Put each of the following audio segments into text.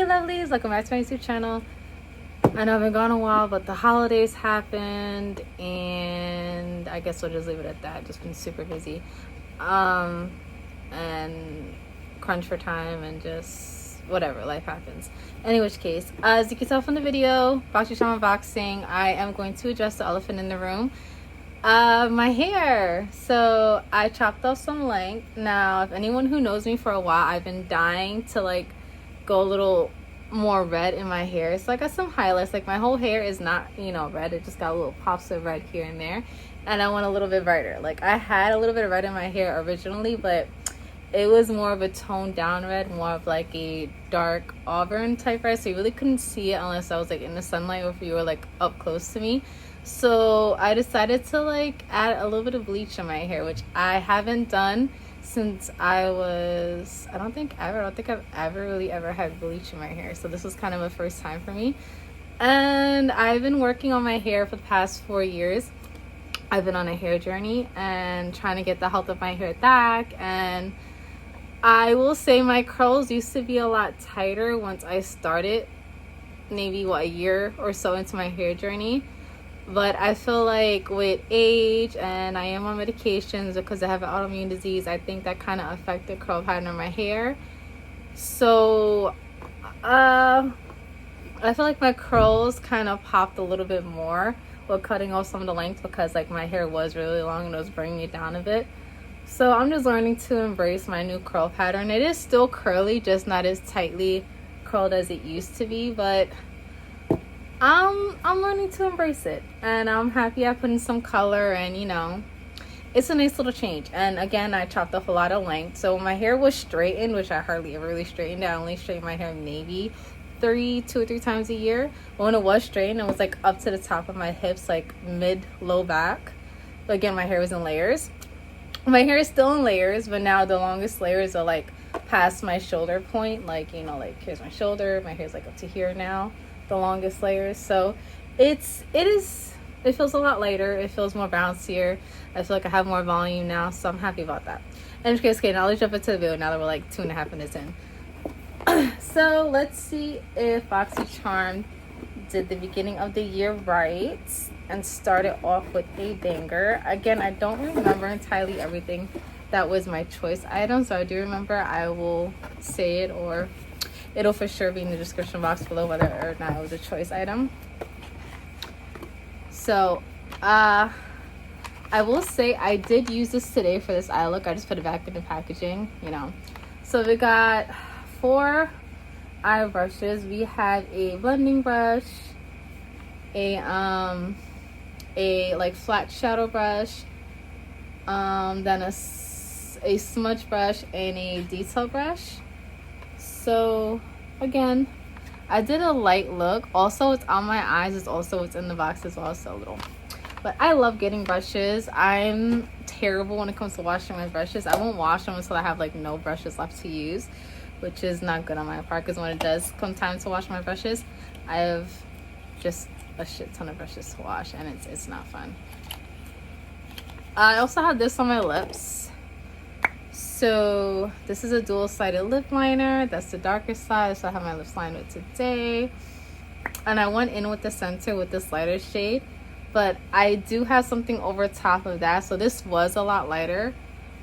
lovelies, welcome back to my YouTube channel. I know I've been gone a while, but the holidays happened and I guess we'll just leave it at that. Just been super busy and crunch for time and just whatever, life happens. In which case, as you can tell from the video, BOXYCHARM unboxing, I am going to address the elephant in the room, my hair. So I chopped off some length. Now if anyone who knows me for a while, I've been dying to like go a little more red in my hair. So I got some highlights. Like my whole hair is not, you know, red. It just got little pops of red here and there, and I want a little bit brighter. Like I had a little bit of red in my hair originally, but it was more of a toned down red, more of like a dark auburn type red, so you really couldn't see it unless I was like in the sunlight or if you were like up close to me. So I decided to like add a little bit of bleach in my hair, which I haven't done since I don't think I've ever really had bleach in my hair. So this was kind of a first time for me. And I've been working on my hair for the past 4 years. I've been on a hair journey and trying to get the health of my hair back. And I will say my curls used to be a lot tighter once I started, maybe a year or so into my hair journey. But I feel like with age, and I am on medications because I have an autoimmune disease, I think that kind of affected curl pattern of my hair. So I feel like my curls kind of popped a little bit more with cutting off some of the length, because like my hair was really long and it was bringing it down a bit. So I'm just learning to embrace my new curl pattern. It is still curly, just not as tightly curled as it used to be, but I'm learning to embrace it, and I'm happy I put in some color, and you know, it's a nice little change. And again, I chopped off a lot of length. So when my hair was straightened, which I hardly ever really straightened, I only straighten my hair maybe 2 or 3 times a year. But when it was straightened, it was like up to the top of my hips, like mid low back. But again, my hair was in layers. My hair is still in layers, but now the longest layers are like past my shoulder point. Like, you know, like here's my shoulder, my hair's like up to here now, the longest layers. So it feels a lot lighter, it feels more bouncier. I feel like I have more volume now, so I'm happy about that. In case, okay, now let's jump into the video now that we're like 2.5 minutes in. So let's see if BOXYCHARM did the beginning of the year right and started off with a banger. Again, I don't remember entirely everything that was my choice item, so I do remember I will say it, or it'll for sure be in the description box below whether or not it was a choice item. So I will say I did use this today for this eye look. I just put it back in the packaging, you know. So we got 4 eye brushes. We have a blending brush, a like flat shadow brush, then a smudge brush, and a detail brush. So again, I did a light look. Also, it's on my eyes. It's also what's in the box as well, so a little. But I love getting brushes. I'm terrible when it comes to washing my brushes. I won't wash them until I have like no brushes left to use, which is not good on my part, because when it does come time to wash my brushes, I have just a shit ton of brushes to wash, and it's not fun. I also have this on my lips. So this is a dual-sided lip liner. That's the darker side, so I have my lips lined with today. And I went in with the center with this lighter shade, but I do have something over top of that. So this was a lot lighter,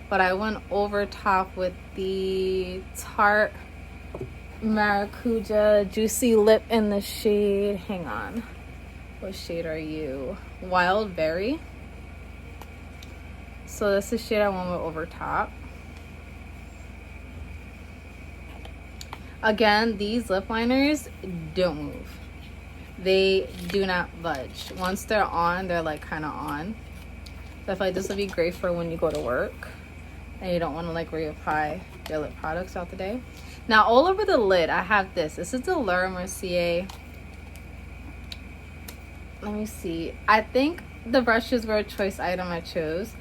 but I went over top with the Tarte Maracuja Juicy Lip in the shade, hang on, what shade are you? Wild Berry. So that's the shade I went with over top. Again, these lip liners don't move. They do not budge. Once they're on, they're like kind of on. So I feel like this would be great for when you go to work and you don't want to like reapply your lip products throughout the day. Now all over the lid, I have this. This is the Mercier. Let me see. I think the brushes were a choice item I chose.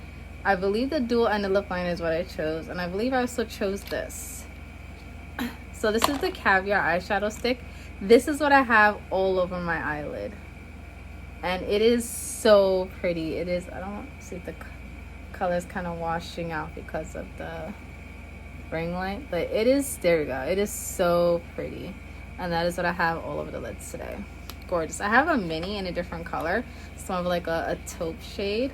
I believe the dual and the lip liner is what I chose, and I believe I also chose this. So this is the Caviar eyeshadow stick. This is what I have all over my eyelid, and it is so pretty. It is, I don't see if the color's kind of washing out because of the ring light, but it is, there we go, it is so pretty. And that is what I have all over the lids today. Gorgeous. I have a mini in a different color. It's more of like a taupe shade.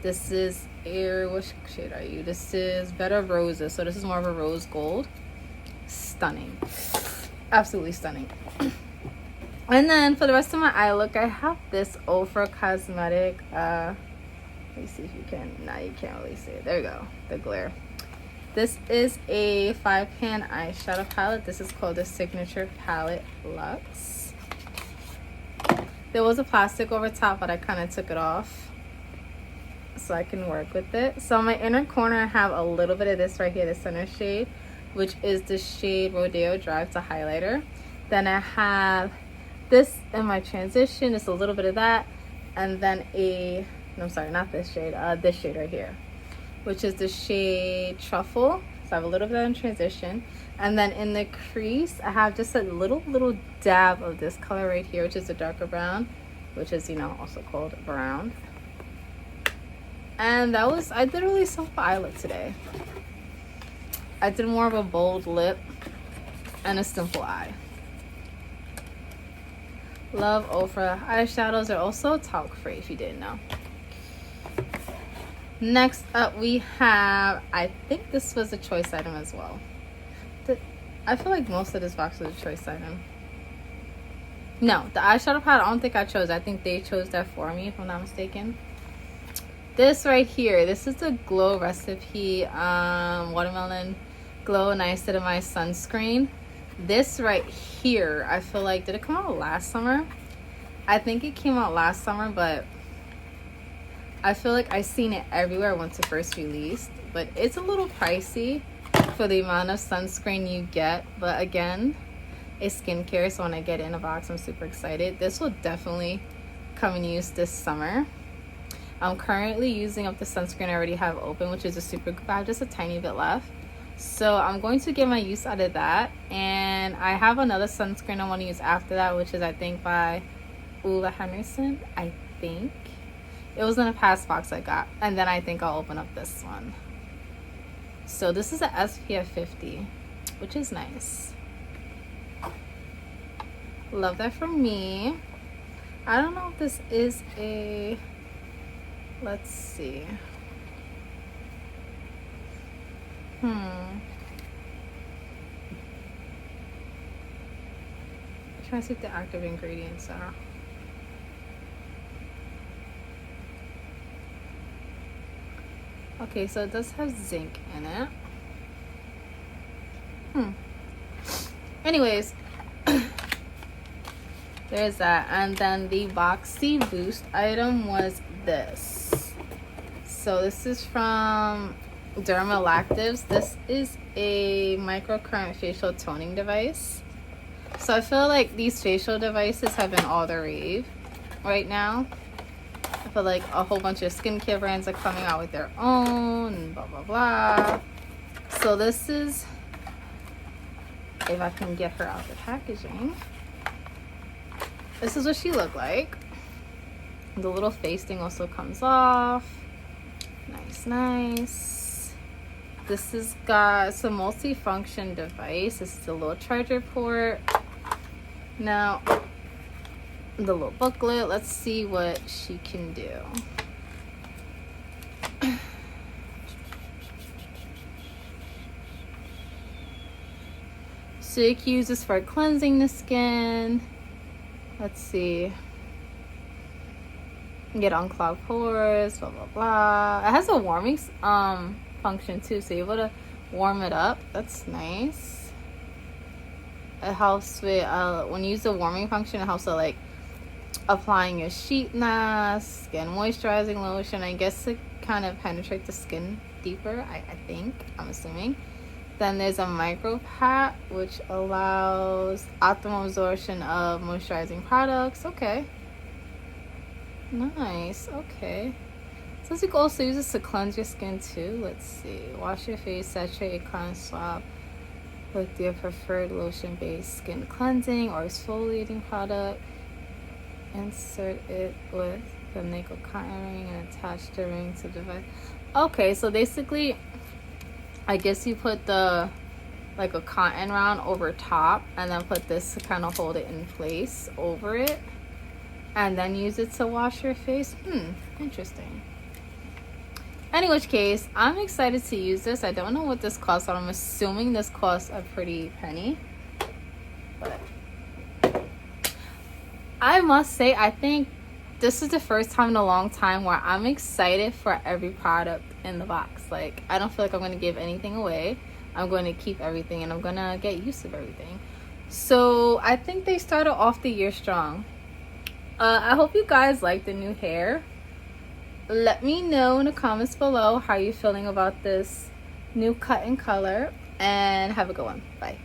This is what shade are you? This is Better Roses. So this is more of a rose gold. Stunning. Absolutely stunning. And then for the rest of my eye look, I have this Ofra cosmetic. Let me see if you can. Nah, you can't really see it. There you go. The glare. This is a 5-pan eyeshadow palette. This is called the Signature Palette Luxe. There was a plastic over top, but I kind of took it off so I can work with it. So in my inner corner, I have a little bit of this right here, the center shade, which is the shade Rodeo Drive to highlighter. Then I have this in my transition. It's a little bit of that, and then I'm sorry, not this shade. This shade right here, which is the shade Truffle. So I have a little bit in transition, and then in the crease, I have just a little dab of this color right here, which is the darker brown, which is, you know, also called brown. And I did a really simple eye look today. I did more of a bold lip and a simple eye. Love Ofra eyeshadows. Are also talc free, if you didn't know. Next up we have, I think this was a choice item as well. I feel like most of this box was a choice item. No, the eyeshadow palette I don't think I chose. I think they chose that for me, if I'm not mistaken. This right here, this is the Glow Recipe Watermelon Glow Niacinamide Sunscreen. This right here, I feel like, did it come out last summer? I think it came out last summer, but I feel like I seen it everywhere once it first released. But it's a little pricey for the amount of sunscreen you get. But again, it's skincare, so when I get it in a box, I'm super excited. This will definitely come in use this summer. I'm currently using up the sunscreen I already have open, which is a super good. I have just a tiny bit left. So I'm going to get my use out of that. And I have another sunscreen I want to use after that, which is, I think, by Ulla Henderson. I think. It was in a past box I got. And then I think I'll open up this one. So this is a SPF 50, which is nice. Love that for me. I don't know if this is a... Let's see. I'm trying to see what the active ingredients are. Okay, so it does have zinc in it. Anyways, there's that. And then the Boxy Boost item was this. So this is from Dermalactives. This is a microcurrent facial toning device. So I feel like these facial devices have been all the rave right now. I feel like a whole bunch of skincare brands are coming out with their own and blah blah blah. So this is, if I can get her out the packaging, this is what she looked like. The little face thing also comes off. Nice. This is it's a multi-function device. This is a little charger port. Now, the little booklet. Let's see what she can do. So you can use this for cleansing the skin. Let's see. Get unclogged pores, blah blah blah. It has a warming function too, so you're able to warm it up. That's nice. It helps with when you use the warming function, it helps with like applying your sheet mask and moisturizing lotion. I guess to kind of penetrate the skin deeper, I think, I'm assuming. Then there's a micro pat, which allows optimal absorption of moisturizing products. Okay. Nice. Okay. So you can also use this to cleanse your skin too. Let's see. Wash your face, saturate, cotton swab with your preferred lotion-based skin cleansing or exfoliating product. Insert it with the nickel cotton ring and attach the ring to the device. Okay, so basically, I guess you put the like a cotton round over top, and then put this to kind of hold it in place over it, and then use it to wash your face. Interesting. In which case, I'm excited to use this. I don't know what this costs, but I'm assuming this costs a pretty penny. But I must say, I think this is the first time in a long time where I'm excited for every product in the box. Like, I don't feel like I'm going to give anything away. I'm going to keep everything, and I'm going to get used to everything. So I think they started off the year strong. I hope you guys like the new hair. Let me know in the comments below how you're feeling about this new cut and color, and have a good one. Bye.